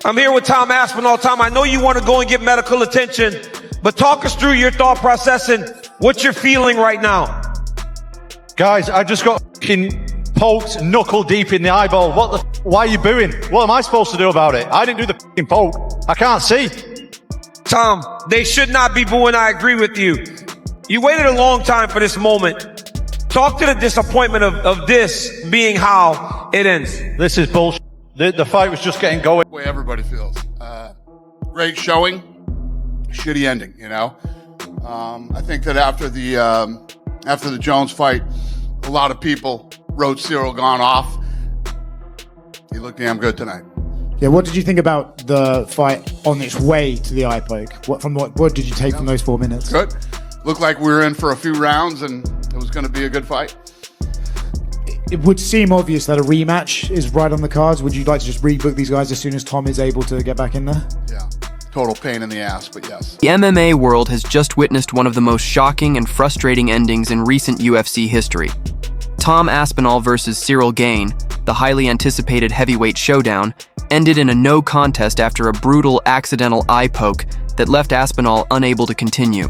I'm here with Tom Aspinall. Tom, I know you want to go and get medical attention, but talk us through your thought process and what you're feeling right now. Guys, I just got poked knuckle deep in the eyeball. Why are you booing? What am I supposed to do about it? I didn't do the poke. I can't see. Tom, they should not be booing. I agree with you. You waited a long time for this moment. Talk to the disappointment of this being how it ends. This is bullshit. The fight was just getting going. The way everybody feels. Great showing, shitty ending, you know? I think that after the Jones fight, a lot of people wrote Ciryl Gane off. He looked damn good tonight. Yeah, what did you think about the fight on its way to the eye poke? What did you take from those 4 minutes? Good. Looked like we were in for a few rounds and it was going to be a good fight. It would seem obvious that a rematch is right on the cards. Would you like to just rebook these guys as soon as Tom is able to get back in there? Yeah. Total pain in the ass, but yes. The MMA world has just witnessed one of the most shocking and frustrating endings in recent UFC history. Tom Aspinall versus Ciryl Gane, the highly anticipated heavyweight showdown, ended in a no contest after a brutal accidental eye poke that left Aspinall unable to continue.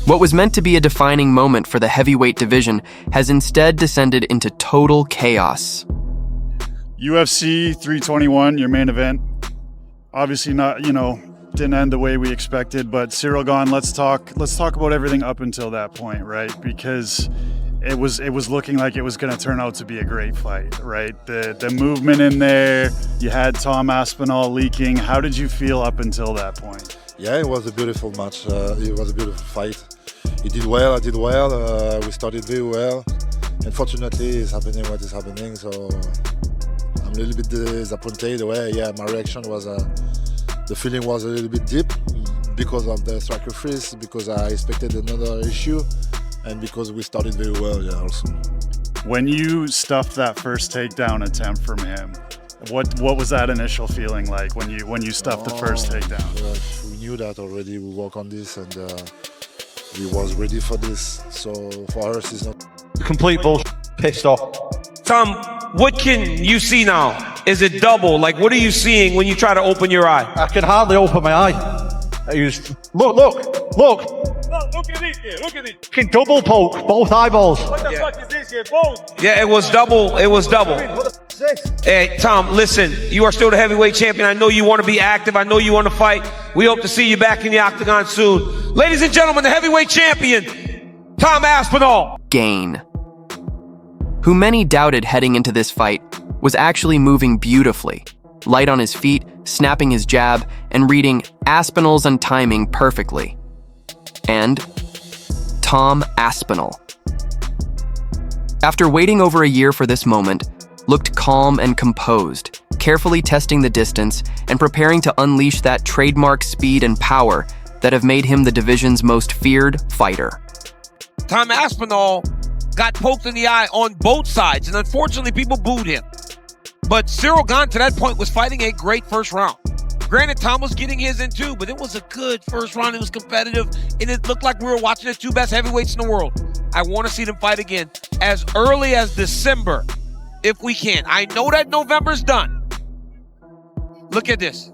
What was meant to be a defining moment for the heavyweight division has instead descended into total chaos. UFC 321, your main event. Obviously not, didn't end the way we expected, but Ciryl Gane, let's talk about everything up until that point, right? Because it was looking like it was going to turn out to be a great fight, right? The movement in there, you had Tom Aspinall leaking. How did you feel up until that point? Yeah, it was a beautiful match. It was a beautiful fight. He did well, I did well. We started very well. Unfortunately, it's happening what is happening, so I'm a little bit disappointed. My reaction was, the feeling was a little bit deep because of the striker freeze, because I expected another issue, and because we started very well, also. When you stuffed that first takedown attempt from him, what was that initial feeling like when you stuffed the first takedown? We knew that already. We work on this, and we was ready for this. So for us, it's not Complete bullshit. Pissed off. Tom, what can you see now? Is it double? Like, what are you seeing when you try to open your eye? I can hardly open my eye. Look. Look at this here, look at it. Fucking double poke, both eyeballs. What the fuck is this here, both? Yeah, it was double. What the fuck is this? Hey, Tom, listen, you are still the heavyweight champion. I know you want to be active. I know you want to fight. We hope to see you back in the octagon soon. Ladies and gentlemen, the heavyweight champion, Tom Aspinall. Gane, who many doubted heading into this fight, was actually moving beautifully, light on his feet, snapping his jab, and reading Aspinall's and timing perfectly. And Tom Aspinall, after waiting over a year for this moment, looked calm and composed, carefully testing the distance and preparing to unleash that trademark speed and power that have made him the division's most feared fighter. Tom Aspinall got poked in the eye on both sides, and unfortunately people booed him. But Ciryl Gane to that point was fighting a great first round. Granted, Tom was getting his in too, but it was a good first round. It was competitive, and it looked like we were watching the two best heavyweights in the world. I want to see them fight again as early as December, if we can. I know that November's done. Look at this.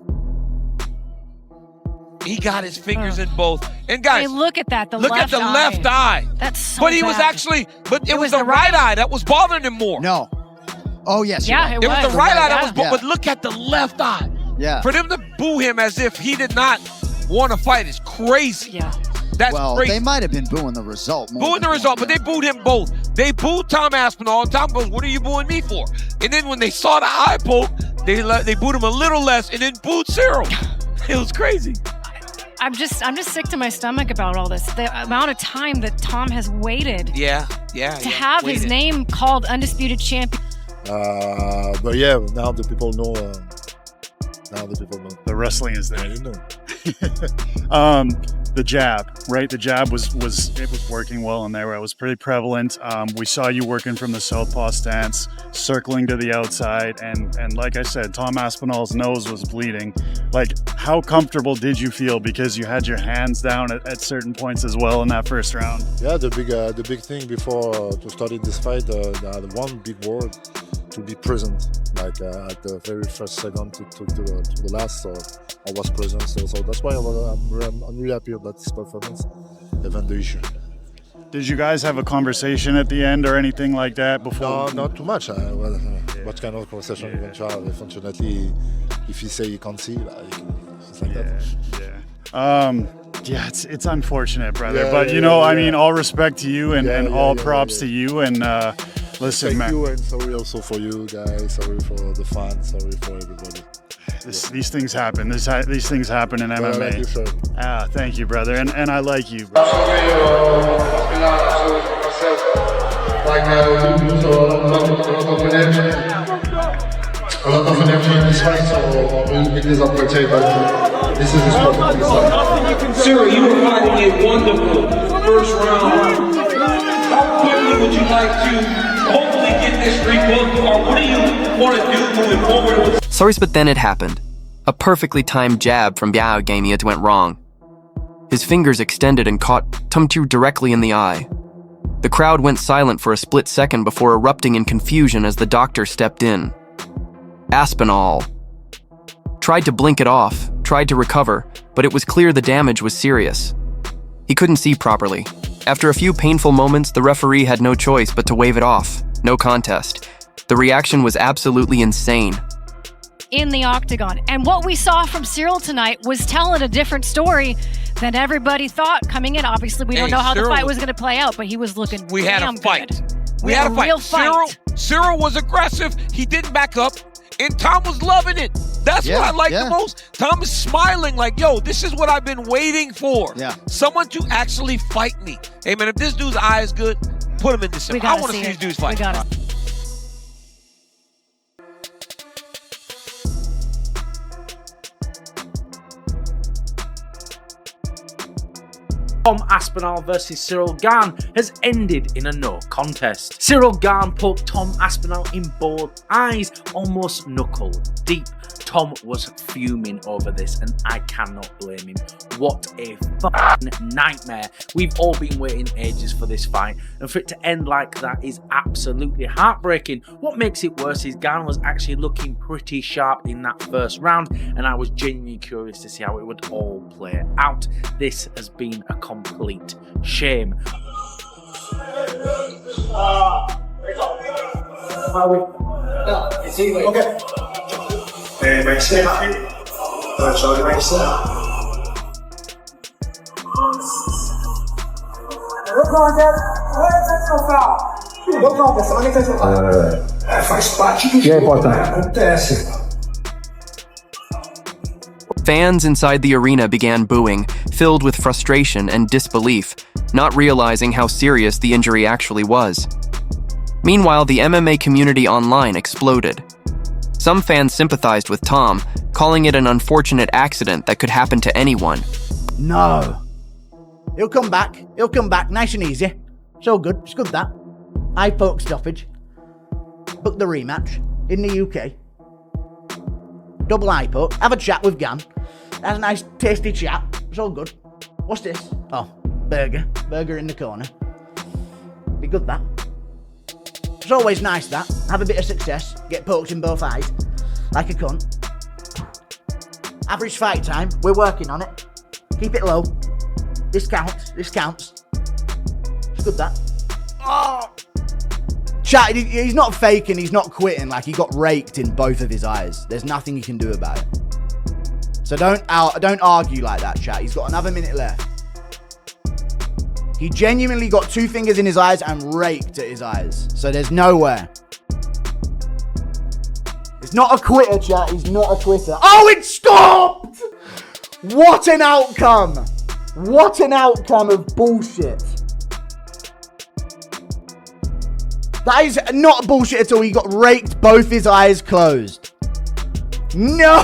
He got his fingers in both. And guys, hey, look at that. Look at the left eye. That's so But he was bad. actually, it was the right eye that was bothering him more. No. Oh, yes. Yeah, you're right. it was. It was the right eye that was, Yeah. but look at the left eye. Yeah. For them to boo him as if he did not want to fight is crazy. Yeah. That's Well, crazy. they might have been booing the result more. Booing the result, but they booed him both. They booed Tom Aspinall, and Tom goes, "What are you booing me for?" And then when they saw the eye poke, they booed him a little less, and then booed Ciryl. It was crazy. I'm just sick to my stomach about all this. The amount of time that Tom has waited to have his name called undisputed champion. but yeah, now the people know. The wrestling is there. Yeah, you know. The jab, right? The jab was working well in there. It was pretty prevalent. We saw you working from the southpaw stance, circling to the outside, and like I said, Tom Aspinall's nose was bleeding. Like, how comfortable did you feel? Because you had your hands down at certain points as well in that first round. Yeah, the big thing before to start this fight, the one big word to be present, like at the very first second to the last. So I was present. So that's why I'm really happy about this performance, even the issue. Did you guys have a conversation at the end or anything like that before? No, not too much. What kind of conversation you can have? Unfortunately, if you say you can't see, it's like that. Yeah, it's unfortunate, brother. But I mean, all respect to you and all props to you. And listen, man. Thank you, and sorry also for you guys. Sorry for the fans. Sorry for everybody. These things happen. These things happen in MMA. Like you, sir. Thank you, brother, and I like you. A lot of energy in this fight, so we'll be disappointed, but this is the sport. Ciryl, you were fighting a wonderful first round. How quickly would you like to hopefully get this rebooked, or what do you want to do moving forward? Sorry, but then it happened. A perfectly timed jab from Ciryl Gane went wrong. His fingers extended and caught Tumtu directly in the eye. The crowd went silent for a split second before erupting in confusion as the doctor stepped in. Aspinall tried to blink it off, tried to recover, but it was clear the damage was serious. He couldn't see properly. After a few painful moments, the referee had no choice but to wave it off. No contest. The reaction was absolutely insane. In the octagon. And what we saw from Ciryl tonight was telling a different story than everybody thought coming in. Obviously, we don't know how the fight was going to play out, but he was looking We had a fight. Good. We had a fight. Real fight. Ciryl was aggressive. He didn't back up. And Tom was loving it. That's what I like the most. Tom is smiling like, yo, this is what I've been waiting for. Yeah. Someone to actually fight me. Hey, man, if this dude's eye is good, put him in this. I want to see these dudes fight. We got it. Tom Aspinall versus Ciryl Gane has ended in a no contest. Ciryl Gane poked Tom Aspinall in both eyes, almost knuckle deep. Tom was fuming over this, and I cannot blame him. What a fucking nightmare. We've all been waiting ages for this fight, and for it to end like that is absolutely heartbreaking. What makes it worse is Gane was actually looking pretty sharp in that first round, and I was genuinely curious to see how it would all play out. This has been a complete shame. Okay. Merci. Fans inside the arena began booing, filled with frustration and disbelief, not realizing how serious the injury actually was. Meanwhile, the MMA community online exploded. Some fans sympathized with Tom, calling it an unfortunate accident that could happen to anyone. No. He'll come back. He'll come back nice and easy. It's all good. It's good that. Eye poke stoppage. Book the rematch in the UK. Double eye poke. Have a chat with Gane. Have a nice tasty chat. It's all good. What's this? Oh, burger. Burger in the corner. Be good that. It's always nice that. Have a bit of success. Get poked in both eyes. Like a cunt. Average fight time. We're working on it. Keep it low. This counts. This counts. It's good that. Oh! Chat, he's not faking. He's not quitting. Like, he got raked in both of his eyes. There's nothing you can do about it. So don't argue like that, chat. He's got another minute left. He genuinely got 2 fingers in his eyes and raked at his eyes. So there's nowhere. He's not a quitter, chat. He's not a quitter. Oh, it stopped! What an outcome! What an outcome of bullshit. That is not bullshit at all. He got raked, both his eyes closed. No!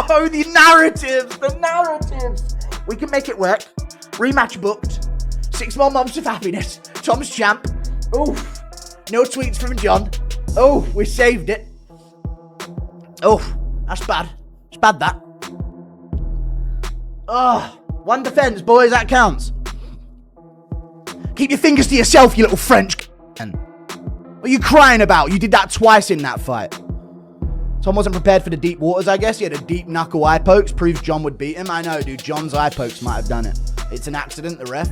The narratives! We can make it work. Rematch booked. 6 more months of happiness. Tom's champ. Oof. No tweets from Jon. Oh, we saved it. Oh, that's bad. It's bad, that. Oh, 1 defense, boys. That counts. Keep your fingers to yourself, you little French. What are you crying about? You did that twice in that fight. Tom wasn't prepared for the deep waters, I guess. He had a deep knuckle eye pokes. Proves Jon would beat him. I know, dude. Jon's eye pokes might have done it. It's an accident, the ref.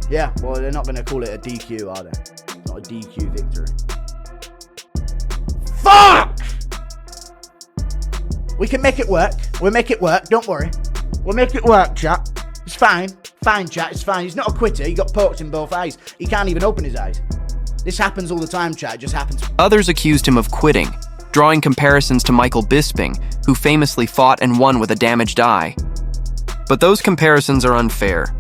Yeah, well, they're not going to call it a DQ, are they? It's not a DQ victory. Fuck! We can make it work. We'll make it work. Don't worry. We'll make it work, chat. It's fine. Fine, chat. It's fine. He's not a quitter. He got poked in both eyes. He can't even open his eyes. This happens all the time, chat. It just happens. Others accused him of quitting, drawing comparisons to Michael Bisping, who famously fought and won with a damaged eye. But those comparisons are unfair.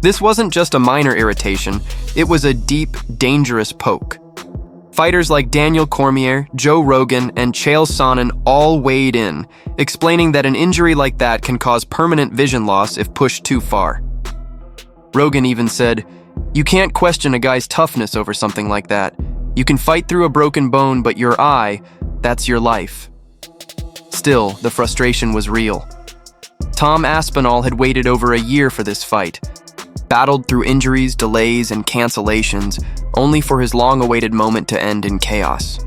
This wasn't just a minor irritation, it was a deep, dangerous poke. Fighters like Daniel Cormier, Joe Rogan, and Chael Sonnen all weighed in, explaining that an injury like that can cause permanent vision loss if pushed too far. Rogan even said, "You can't question a guy's toughness over something like that. You can fight through a broken bone, but your eye, that's your life." Still, the frustration was real. Tom Aspinall had waited over a year for this fight, battled through injuries, delays, and cancellations, only for his long-awaited moment to end in chaos.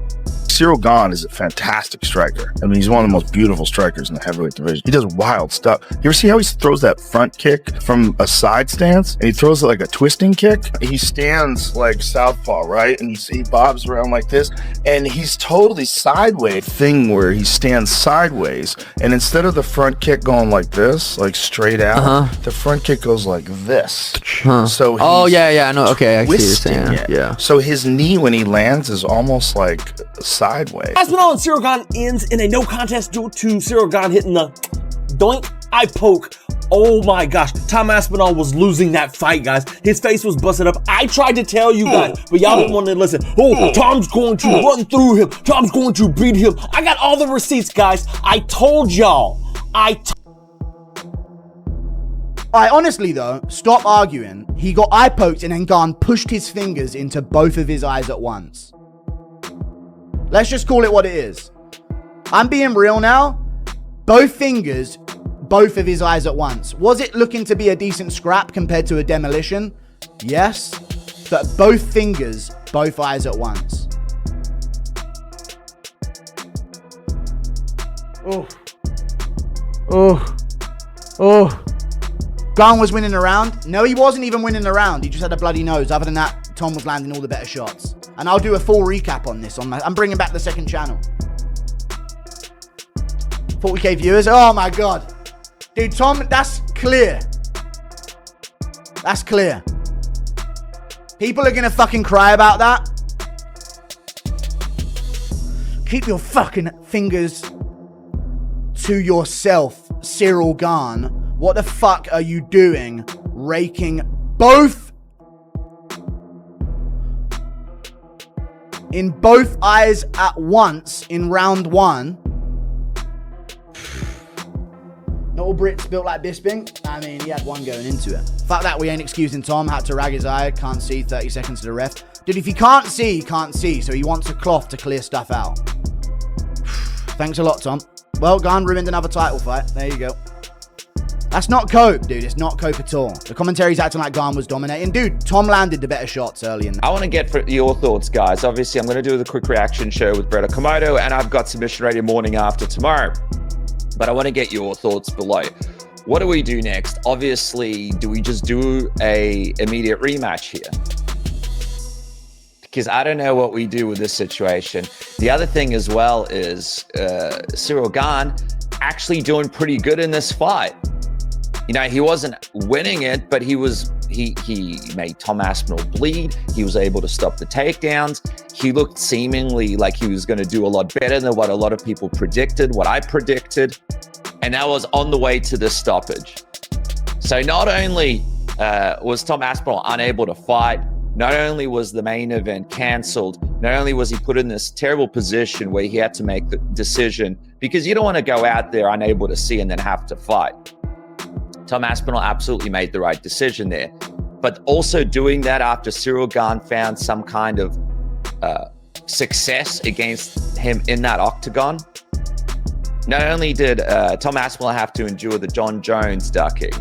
Ciryl Gane is a fantastic striker. I mean, he's one of the most beautiful strikers in the heavyweight division. He does wild stuff. You ever see how he throws that front kick from a side stance? And he throws it like a twisting kick? He stands like southpaw, right? And you see he bobs around like this. And he's totally sideways. Thing where he stands sideways. And instead of the front kick going like this, like straight out, the front kick goes like this. So oh, yeah, I know. Okay, I see what you're twisting saying. it. Yeah. So his knee, when he lands, is almost like sideways. Aspinall and Ciryl Gane ends in a no contest due to Ciryl Gane hitting the doink eye poke. Oh my gosh, Tom Aspinall was losing that fight, guys. His face was busted up. I tried to tell you guys, but y'all didn't want to listen. Oh, Tom's going to run through him. Tom's going to beat him. I got all the receipts, guys. I told y'all. Honestly though, stop arguing. He got eye poked and then Gane pushed his fingers into both of his eyes at once. Let's just call it what it is. I'm being real now. Both fingers, both of his eyes at once. Was it looking to be a decent scrap compared to a demolition? Yes. But both fingers, both eyes at once. Gane was winning the round. No, he wasn't even winning the round. He just had a bloody nose. Other than that, Tom was landing all the better shots. And I'll do a full recap on this. I'm bringing back the second channel. 40k viewers. Oh my god. Dude, Tom, that's clear. That's clear. People are going to fucking cry about that. Keep your fucking fingers to yourself, Ciryl Gane. What the fuck are you doing? Raking both in both eyes at once in round one. Not all Brits built like Bisping. I mean, he had one going into it. Fuck that, we ain't excusing Tom. Had to rag his eye. Can't see. 30 seconds to the ref. Dude, if he can't see, he can't see. So he wants a cloth to clear stuff out. Thanks a lot, Tom. Well, Gane ruined another title fight. There you go. That's not cope, dude. It's not cope at all. The commentary's acting like Gane was dominating. Dude, Tom landed the better shots early in. I want to get your thoughts, guys. Obviously, I'm going to do the quick reaction show with Brett Okamoto, and I've got Submission Radio morning after tomorrow. But I want to get your thoughts below. What do we do next? Obviously, do we just do a immediate rematch here? Because I don't know what we do with this situation. The other thing as well is Ciryl Gane actually doing pretty good in this fight. You know, he wasn't winning it, but he made Tom Aspinall bleed. He was able to stop the takedowns. He looked seemingly like he was going to do a lot better than what a lot of people predicted, what I predicted. And that was on the way to this stoppage. So not only was Tom Aspinall unable to fight, not only was the main event cancelled, not only was he put in this terrible position where he had to make the decision, because you don't want to go out there unable to see and then have to fight. Tom Aspinall absolutely made the right decision there. But also doing that after Ciryl Gane found some kind of success against him in that octagon. Not only did Tom Aspinall have to endure the Jon Jones ducking.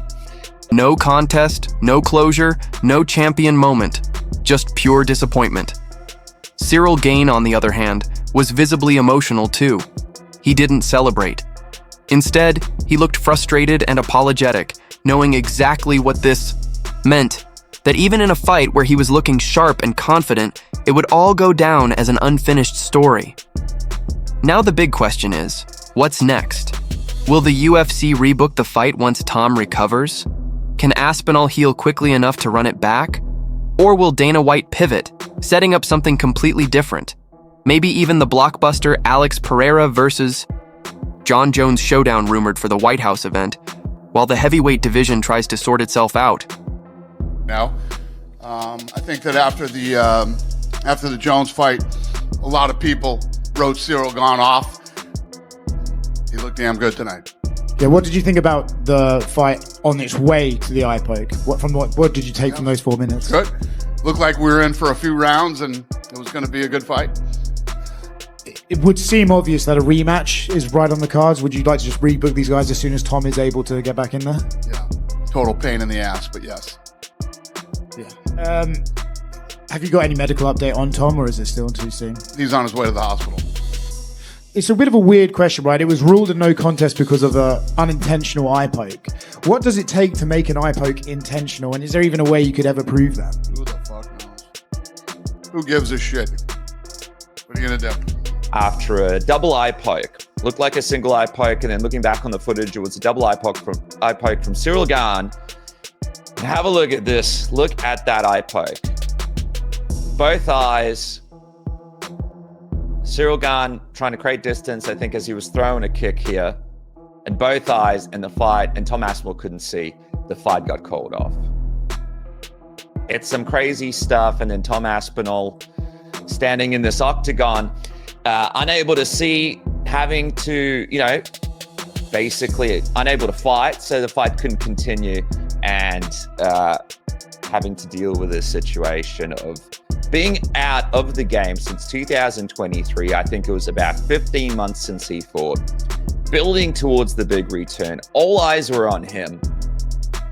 No contest, no closure, no champion moment. Just pure disappointment. Ciryl Gane, on the other hand, was visibly emotional too. He didn't celebrate. Instead, he looked frustrated and apologetic, knowing exactly what this meant. That even in a fight where he was looking sharp and confident, it would all go down as an unfinished story. Now the big question is, what's next? Will the UFC rebook the fight once Tom recovers? Can Aspinall heal quickly enough to run it back? Or will Dana White pivot, setting up something completely different? Maybe even the blockbuster Alex Pereira versus Jon Jones showdown rumored for the White House event, while the heavyweight division tries to sort itself out. Now, I think that after the Jones fight, a lot of people wrote Ciryl Gane off. He looked damn good tonight. Yeah, what did you think about the fight on its way to the eye poke? What did you take from those 4 minutes? Good. Looked like we were in for a few rounds, and it was going to be a good fight. It would seem obvious that a rematch is right on the cards. Would you like to just rebook these guys as soon as Tom is able to get back in there? Yeah. Total pain in the ass, but yes. Yeah. Have you got any medical update on Tom, or is it still too soon? He's on his way to the hospital. It's a bit of a weird question, right? It was ruled a no contest because of an unintentional eye poke. What does it take to make an eye poke intentional, and is there even a way you could ever prove that? Who the fuck knows? Who gives a shit? What are you going to do? After a double eye poke, looked like a single eye poke, and then looking back on the footage, it was a double eye poke from Ciryl Gane. Have a look at this. Look at that eye poke. Both eyes. Ciryl Gane trying to create distance, I think, as he was throwing a kick here. And both eyes in the fight, and Tom Aspinall couldn't see. The fight got called off. It's some crazy stuff, and then Tom Aspinall standing in this octagon, unable to see, having to, basically unable to fight, so the fight couldn't continue, and having to deal with this situation of being out of the game since 2023. I think it was about 15 months since he fought, building towards the big return. All eyes were on him.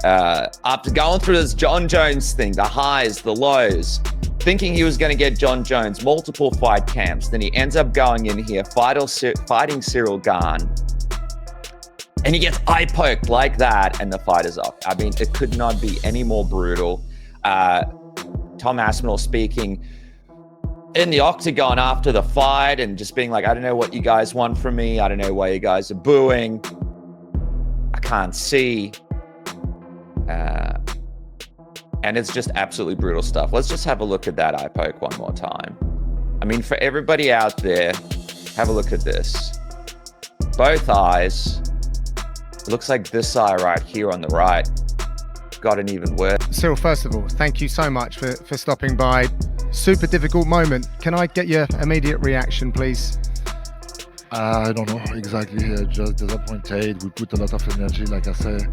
After going through this Jon Jones thing, the highs, the lows, thinking he was going to get Jon Jones, multiple fight camps, then he ends up going in here, fighting Ciryl Gane, and he gets eye poked like that, and the fight is off. I mean, it could not be any more brutal. Tom Aspinall speaking in the octagon after the fight and just being like, I don't know what you guys want from me. I don't know why you guys are booing. I can't see. And it's just absolutely brutal stuff. Let's just have a look at that eye poke one more time. I mean, for everybody out there, have a look at this. Both eyes. It looks like this eye right here on the right got an even worse. Ciryl, first of all, thank you so much for stopping by. Super difficult moment. Can I get your immediate reaction, please? I don't know exactly. Just disappointed. We put a lot of energy, like I said.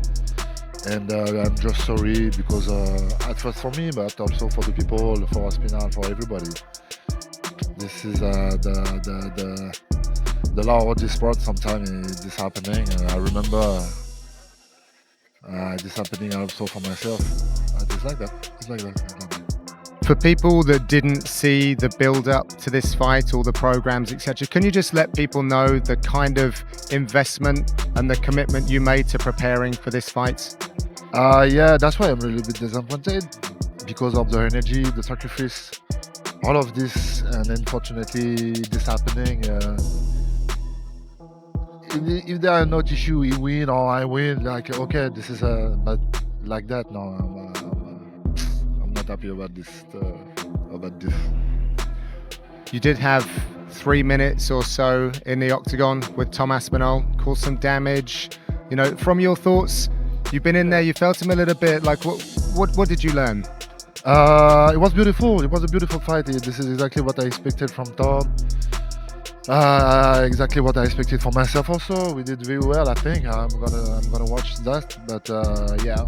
And I'm just sorry because at first for me, but also for the people, for Aspinall, for everybody. This is the law of this sport. Sometimes this happening. I remember this happening also for myself. It's like that. It's like that. For people that didn't see the build-up to this fight, all the programs, etc., can you just let people know the kind of investment and the commitment you made to preparing for this fight? Yeah, that's why I'm a little bit disappointed because of the energy, the sacrifice, all of this, and unfortunately this happening. If there are no issue, he win or I win, like okay, this is but like that. No, I'm not happy about this. You did have 3 minutes or so in the octagon with Tom Aspinall, caused some damage. You know, from your thoughts, you've been in there, you felt him a little bit. Like, what did you learn? It was beautiful. It was a beautiful fight. This is exactly what I expected from Tom. Exactly what I expected for myself. Also, we did very well. I think I'm gonna watch that. But yeah.